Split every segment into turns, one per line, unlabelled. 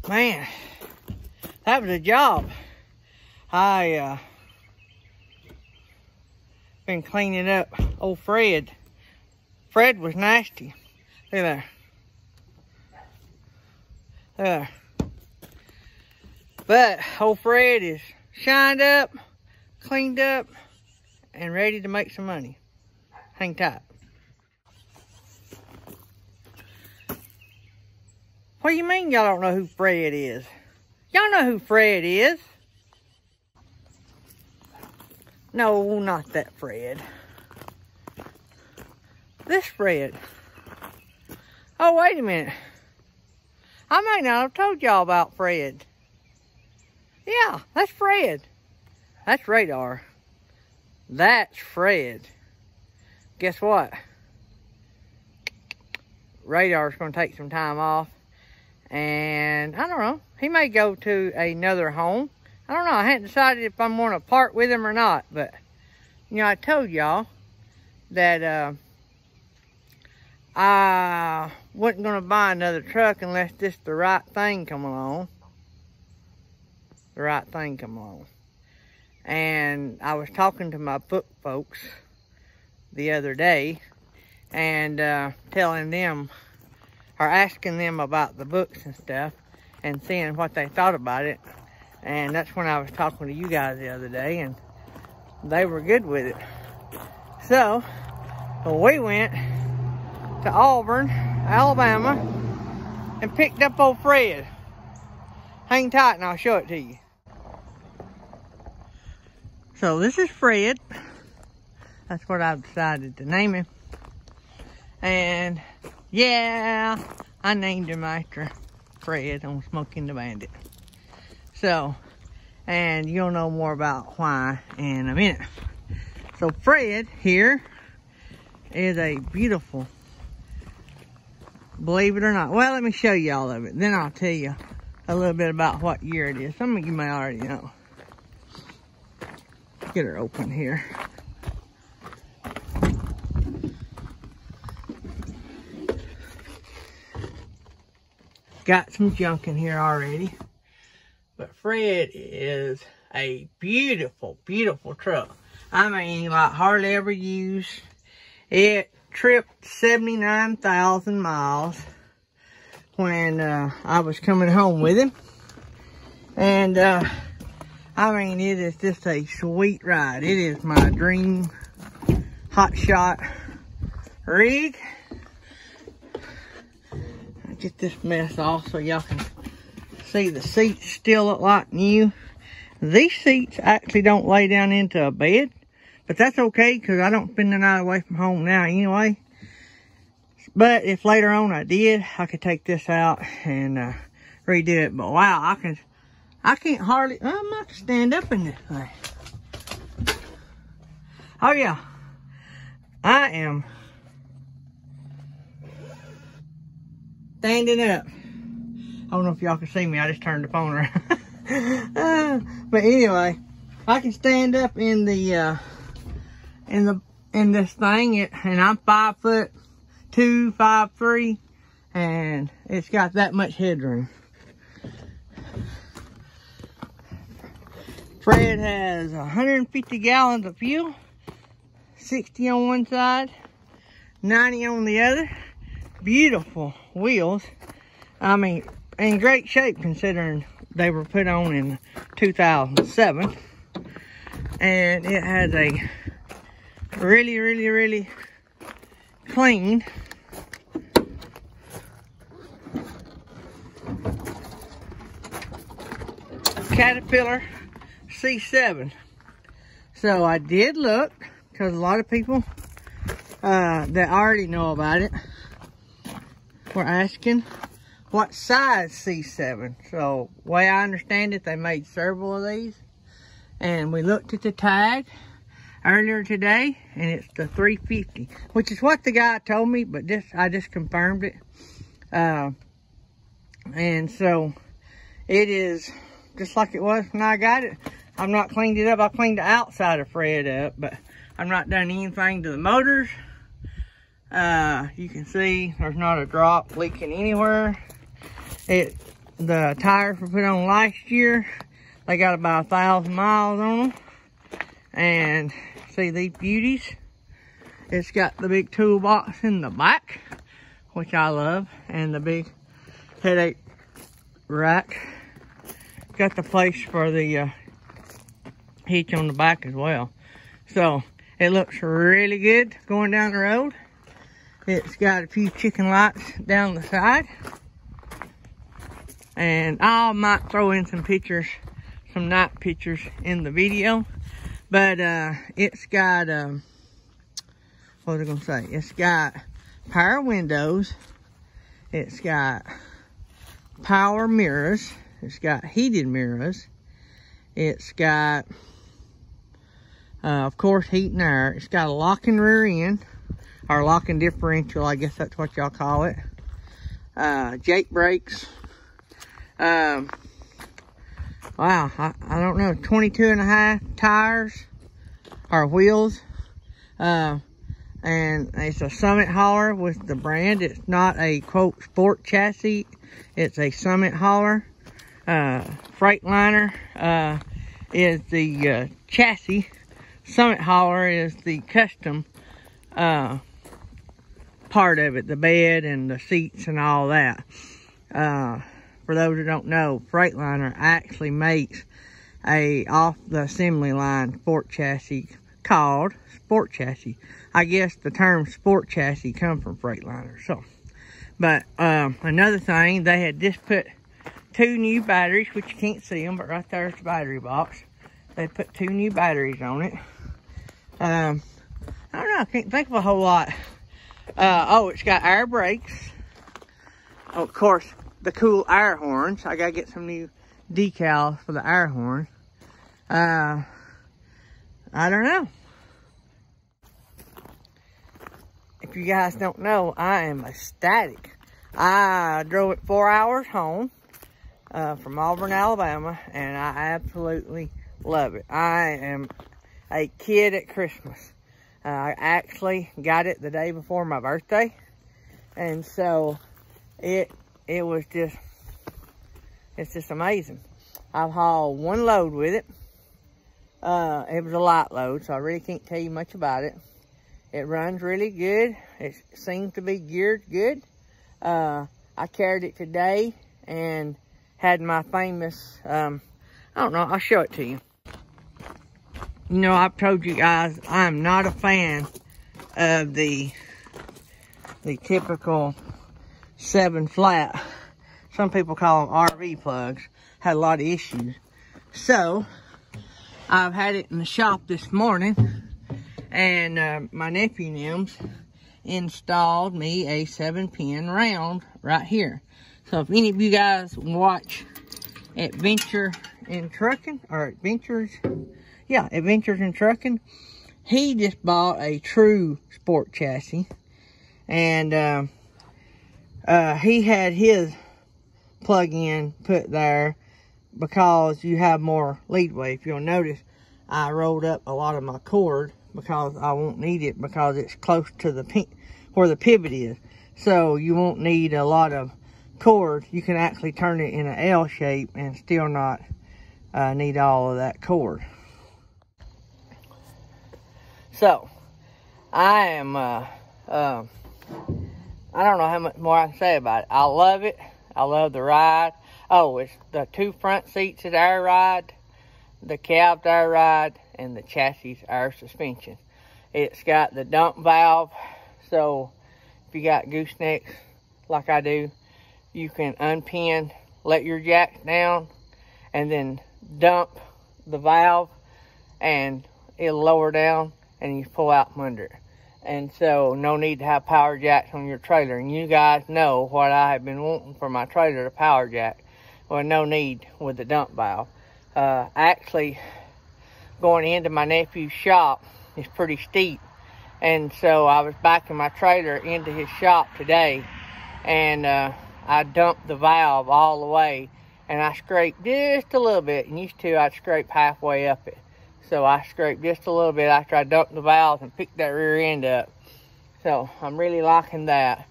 Man, that was a job. I been cleaning up old Fred. Fred was nasty. Look there. There. But old Fred is shined up, cleaned up, and ready to make some money. Hang tight. What do you mean y'all don't know who Fred is? Y'all know who Fred is. No, not that Fred. This Fred. Oh, wait a minute. I may not have told y'all about Fred. Yeah, that's Fred. That's Radar. That's Fred. Guess what? Radar's going to take some time off. And I don't know. He may go to another home. I don't know. I hadn't decided if I'm going to part with him or not. But, you know, I told y'all that I wasn't going to buy another truck unless this the right thing come along. The right thing come along. And I was talking to my book folks the other day and telling them, or asking them about the books and stuff and seeing what they thought about it. And that's when I was talking to you guys the other day, and they were good with it. So, we went to Auburn, Alabama, and picked up old Fred. Hang tight and I'll show it to you. So this is Fred. That's what I've decided to name him. And yeah, I named him after Fred on Smoking the Bandit. So, and you'll know more about why in a minute. So Fred here is a beautiful, believe it or not. Well, let me show you all of it. Then I'll tell you a little bit about what year it is. Some of you may already know. Get her open here. Got some junk in here already. But Fred is a beautiful, beautiful truck. I mean, like hardly ever used. It tripped 79,000 miles when I was coming home with him. And I mean, it is just a sweet ride. It is my dream Hotshot rig. I'll get this mess off so y'all can see the seats still look like new. These seats actually don't lay down into a bed, but that's okay because I don't spend the night away from home now anyway. But if later on I did, I could take this out and redo it. But wow, I can't hardly, I'm not to stand up in this thing. Oh yeah, I am standing up. I don't know if y'all can see me, I just turned the phone around. But anyway, I can stand up in the, in this thing, and I'm 5'2", 5'3", and it's got that much headroom. Fred has 150 gallons of fuel, 60 on one side, 90 on the other. Beautiful wheels. I mean, in great shape considering they were put on in 2007. And it has a really, really, really clean Caterpillar C7. So I did look, because a lot of people that already know about it were asking what size C7. So way I understand it, they made several of these, and we looked at the tag earlier today, and it's the 350, which is what the guy told me, but I just confirmed it. And so it is just like it was when I got it. I've not cleaned it up. I cleaned the outside of Fred up, but I've not done anything to the motors. You can see there's not a drop leaking anywhere. It the tires were put on last year. They got about 1,000 miles on them. And see these beauties? It's got the big toolbox in the back, which I love, and the big headache rack. Got the place for the hitch on the back as well. So it looks really good going down the road. It's got a few chicken lights down the side. And I might throw in some pictures, some night pictures in the video. But it's got, what was I gonna say? It's got power windows. It's got power mirrors. It's got heated mirrors. It's got, of course, heat and air. It's got a locking rear end, or locking differential, I guess that's what y'all call it. Jake brakes. Wow, I don't know, 22.5 tires, or wheels. And it's a Summit Hauler with the brand. It's not a, quote, sport chassis. It's a Summit Hauler. Freightliner is the chassis. Summit Hauler is the custom part of it, the bed and the seats and all that. For those who don't know, Freightliner actually makes a off the assembly line sport chassis called sport chassis. I guess the term sport chassis come from Freightliner. So, but another thing, they had just put 2 new batteries, which you can't see them, but right there's the battery box. They put 2 new batteries on it. I don't know, I can't think of a whole lot. Oh, it's got air brakes. Oh, of course, the cool air horns. I gotta get some new decals for the air horn. I don't know. If you guys don't know, I am ecstatic. I drove it 4 hours home from Auburn, Alabama, and I absolutely love it. I am a kid at Christmas. I actually got it the day before my birthday, and so it's just amazing. I've hauled 1 load with it. It was a light load, so I really can't tell you much about it. It runs really good. It seems to be geared good. I carried it today and had my famous, I don't know, I'll show it to you. You know, I've told you guys, I'm not a fan of the typical 7 flat. Some people call them RV plugs. Had a lot of issues. So, I've had it in the shop this morning, and my nephew Nims installed me a 7-pin round right here. So if any of you guys watch Adventures in Trucking, he just bought a true sport chassis, and he had his plug-in put there because you have more leadway. If you'll notice, I rolled up a lot of my cord because I won't need it because it's close to the where the pivot is. So you won't need a lot of cord. You can actually turn it in an L shape and still not need all of that cord. So I am I don't know how much more I can say about it. I love it. I love the ride. Oh, it's the 2 front seats is air ride, the cab's air ride, and the chassis air suspension. It's got the dump valve, so if you got goosenecks like I do, you can unpin, let your jacks down, and then dump the valve, and it'll lower down, and you pull out from under it. And so, no need to have power jacks on your trailer. And you guys know what I have been wanting for my trailer, the power jack. Well, no need with the dump valve. Actually, going into my nephew's shop is pretty steep. And so, I was backing my trailer into his shop today. And I dumped the valve all the way. And I scraped just a little bit. And used to, I'd scrape halfway up it. So I scraped just a little bit after I dumped the valves and picked that rear end up. So I'm really liking that.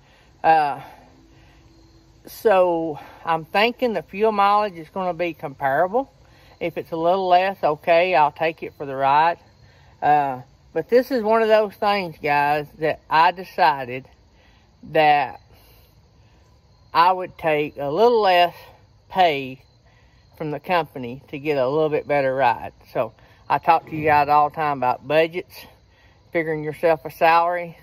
So I'm thinking the fuel mileage is going to be comparable. If it's a little less, okay, I'll take it for the ride. But this is one of those things, guys, that I decided that I would take a little less pay from the company to get a little bit better ride. So I talk to you guys all the time about budgets, figuring yourself a salary,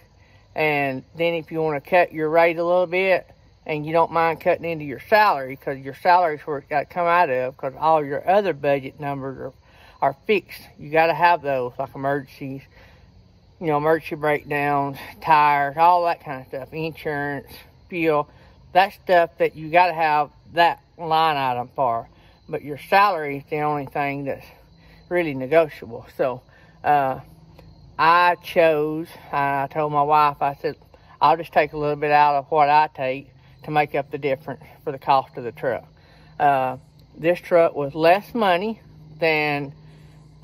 and then if you want to cut your rate a little bit and you don't mind cutting into your salary, because your salary is where it's got to come out of, because all your other budget numbers are fixed. You got to have those, like emergencies, you know, emergency breakdowns, tires, all that kind of stuff, insurance, fuel. That's stuff that you got to have that line item for. But your salary is the only thing that's really negotiable. So I told my wife, I said, I'll just take a little bit out of what I take to make up the difference for the cost of the truck. This truck was less money than,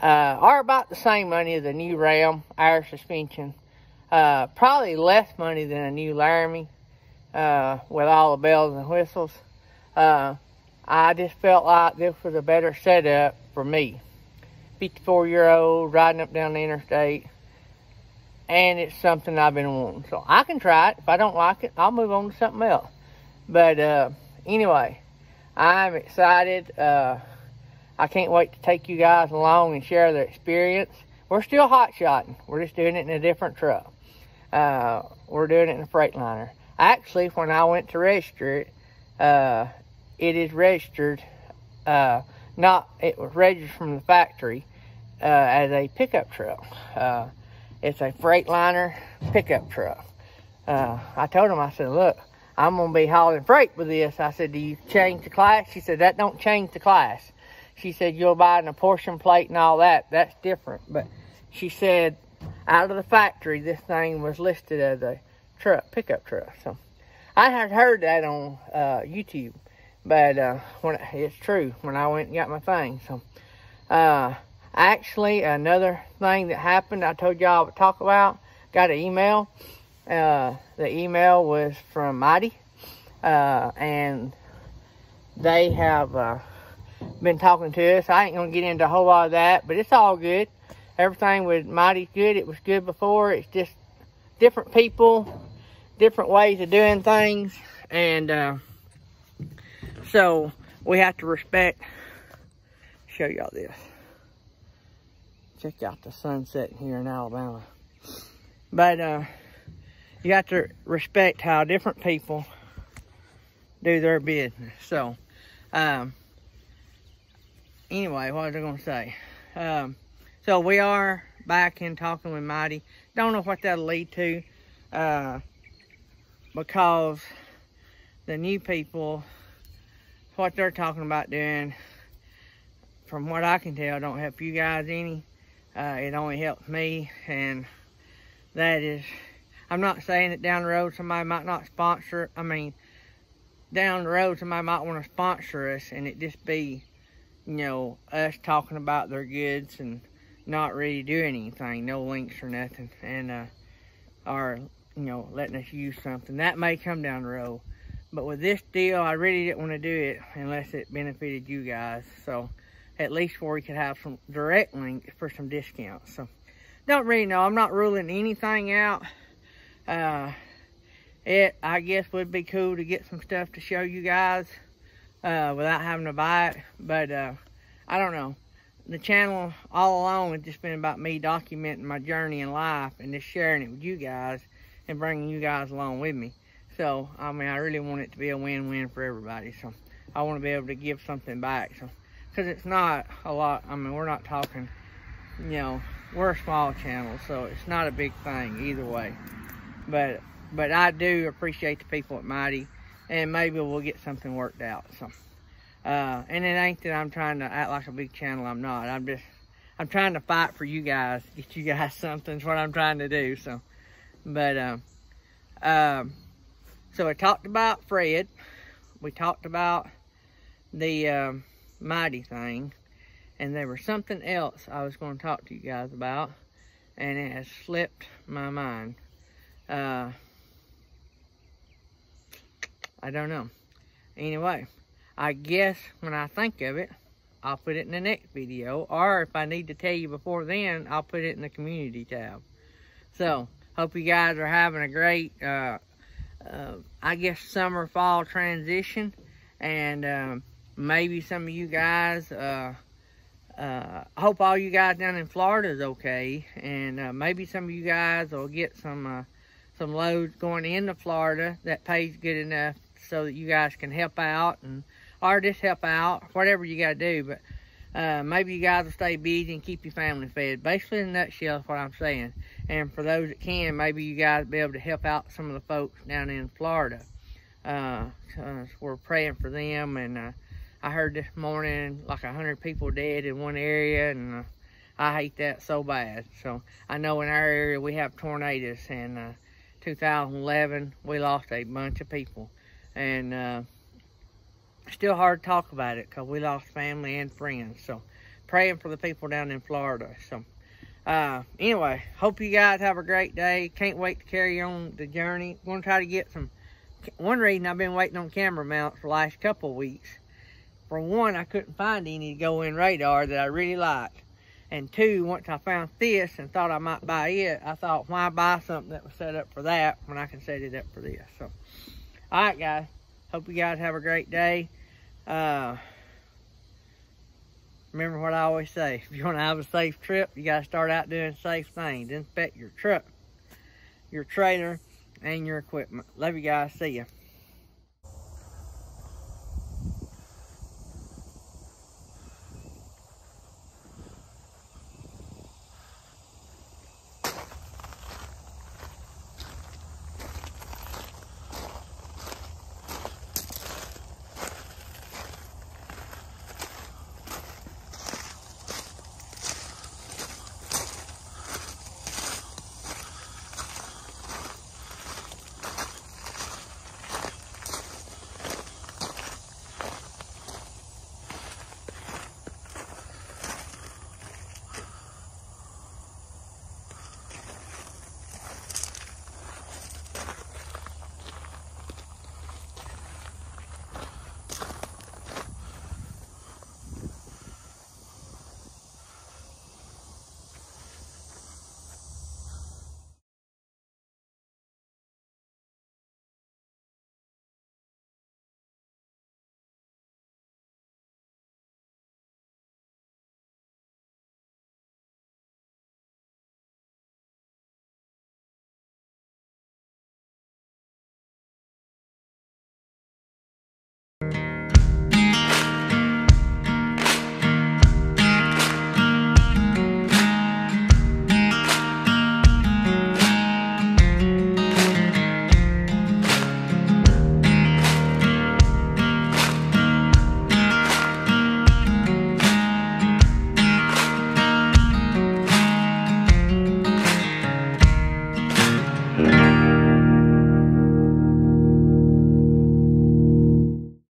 or about the same money as a new Ram air suspension. Probably less money than a new Laramie with all the bells and whistles. I just felt like this was a better setup for me. 54-year-old riding up down the interstate, and it's something I've been wanting. So I can try it. If I don't like it, I'll move on to something else. But anyway, I'm excited. I can't wait to take you guys along and share the experience. We're still hot-shotting. We're just doing it in a different truck. We're doing it in a Freightliner. Actually, when I went to register it, it is registered, it was registered from the factory as a pickup truck. It's a Freightliner pickup truck. I told him, I said, look, I'm going to be hauling freight with this. I said, do you change the class? She said, that don't change the class. She said, you'll buy an apportion plate and all that. That's different. But she said, out of the factory, this thing was listed as a truck, pickup truck. So I had heard that on YouTube. But it's true when I went and got my thing. So actually, another thing that happened, I told y'all I would talk about, got an email. The email was from Mighty, and they have been talking to us. I ain't gonna get into a whole lot of that, but it's all good. Everything with Mighty's good. It was good before. It's just different people, different ways of doing things, and so we have to respect. Show y'all this. Check out the sunset here in Alabama. But you have to respect how different people do their business. So anyway, what was I gonna say? So we are back in talking with Mighty. Don't know what that'll lead to, because the new people, what they're talking about doing, from what I can tell, don't help you guys any. It only helps me, and that is, I'm not saying that down the road somebody might not sponsor, down the road somebody might want to sponsor us, and it just be, you know, us talking about their goods and not really doing anything, no links or nothing, and or, you know, letting us use something. That may come down the road. But with this deal, I really didn't want to do it unless it benefited you guys. So at least where we could have some direct links for some discounts. So don't really know. I'm not ruling anything out. It, I guess, would be cool to get some stuff to show you guys without having to buy it. But I don't know. The channel all along has just been about me documenting my journey in life and just sharing it with you guys and bringing you guys along with me. So, I really want it to be a win-win for everybody. So, I want to be able to give something back. So, because it's not a lot. We're not talking, you know, we're a small channel, so it's not a big thing either way. But I do appreciate the people at Mighty, and maybe we'll get something worked out. So, and it ain't that I'm trying to act like a big channel. I'm not. I'm trying to fight for you guys, get you guys something. Is what I'm trying to do. So, but so I talked about Fred. We talked about the Mighty thing, and there was something else I was going to talk to you guys about, and it has slipped my mind. I don't know. Anyway, I guess when I think of it, I'll put it in the next video, or if I need to tell you before then, I'll put it in the community tab. So, hope you guys are having a great, I guess, summer, fall transition, and maybe some of you guys, hope all you guys down in Florida is okay, and maybe some of you guys will get some loads going into Florida that pays good enough so that you guys can help out, or just help out, whatever you gotta do. But maybe you guys will stay busy and keep your family fed. Basically, in a nutshell, is what I'm saying. And for those that can, maybe you guys will be able to help out some of the folks down in Florida. We're praying for them, and I heard this morning like 100 people dead in one area, and I hate that so bad. So I know in our area we have tornadoes, and 2011 we lost a bunch of people, and still hard to talk about it because we lost family and friends. So praying for the people down in Florida. So anyway, hope you guys have a great day. Can't wait to carry on the journey. I'm going to try to get some. One reason I've been waiting on camera mounts the last couple of weeks, for one, I couldn't find any to go in radar that I really liked. And two, once I found this and thought I might buy it, I thought, why buy something that was set up for that when I can set it up for this? So, all right, guys. Hope you guys have a great day. Remember what I always say. If you want to have a safe trip, you got to start out doing safe things. Inspect your truck, your trailer, and your equipment. Love you guys. See ya.